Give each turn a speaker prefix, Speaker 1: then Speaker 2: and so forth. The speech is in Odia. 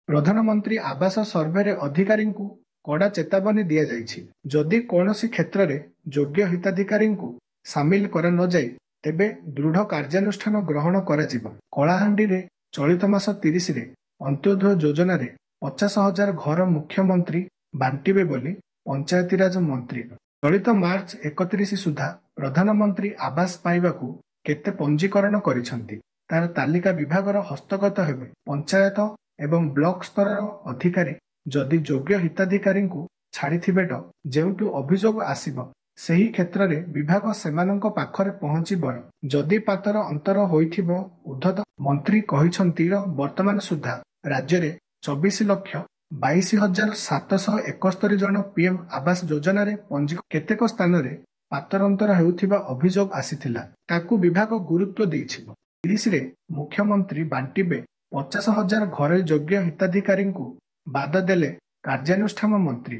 Speaker 1: ପ୍ରଧାନମନ୍ତ୍ରୀ ଆବାସ ସର୍ଭେରେ ଅଧିକାରୀଙ୍କୁ କଡ଼ା ଚେତାବନୀ ଦିଆଯାଇଛି। ଯଦି କୌଣସି କ୍ଷେତ୍ରରେ ଯୋଗ୍ୟ ହିତାଧିକାରୀଙ୍କୁ ସାମିଲ କରାନଯାଏ ତେବେ ଦୃଢ଼ କାର୍ଯ୍ୟାନୁଷ୍ଠାନ ଗ୍ରହଣ କରାଯିବ। କଳାହାଣ୍ଡିରେ ଚଳିତ ମାସ 30ରେ ଅନ୍ତ୍ୟୋଦୟ ଯୋଜନାରେ 50,000 ଘର ମୁଖ୍ୟମନ୍ତ୍ରୀ ବାଣ୍ଟିବେ ବୋଲି ପଞ୍ଚାୟତିରାଜ ମନ୍ତ୍ରୀ। ଚଳିତ ମାର୍ଚ୍ଚ 31 ସୁଦ୍ଧା ପ୍ରଧାନମନ୍ତ୍ରୀ ଆବାସ ପାଇବାକୁ କେତେ ପଞ୍ଜୀକରଣ କରିଛନ୍ତି ତାର ତାଲିକା ବିଭାଗର ହସ୍ତଗତ ହେବେ। ପଞ୍ଚାୟତ ଏବଂ ବ୍ଲକ ସ୍ତରର ଅଧିକାରୀ ଯଦି ଯୋଗ୍ୟ ହିତାଧିକାରୀଙ୍କୁ ଛାଡ଼ିଥିବେ ଯେଉଁଠୁ ଅଭିଯୋଗ ଆସିବ ସେହି କ୍ଷେତ୍ରରେ ବିଭାଗ ସେମାନଙ୍କ ପାଖରେ ପହଞ୍ଚିବ। ଯଦି ପାତର ଅନ୍ତର ହୋଇଥିବ ଉଦ୍ଧତ ମନ୍ତ୍ରୀ କହିଛନ୍ତି ବର୍ତ୍ତମାନ ସୁଦ୍ଧା ରାଜ୍ୟରେ 24,22,771 ଜଣ ପିଏମ୍ ଆବାସ ଯୋଜନାରେ କେତେକ ସ୍ଥାନରେ ପାତର ଅନ୍ତର ହେଉଥିବା ଅଭିଯୋଗ ଆସିଥିଲା। ତାକୁ ବିଭାଗ ଗୁରୁତ୍ୱ ଦେଇଛି। 30ରେ ମୁଖ୍ୟମନ୍ତ୍ରୀ ବାଣ୍ଟିବେ 50,000 ଘରୋଇ ଯୋଗ୍ୟ ହିତାଧିକାରୀଙ୍କୁ ବାଦ ଦେଲେ କାର୍ଯ୍ୟାନୁଷ୍ଠାନ ମନ୍ତ୍ରୀ।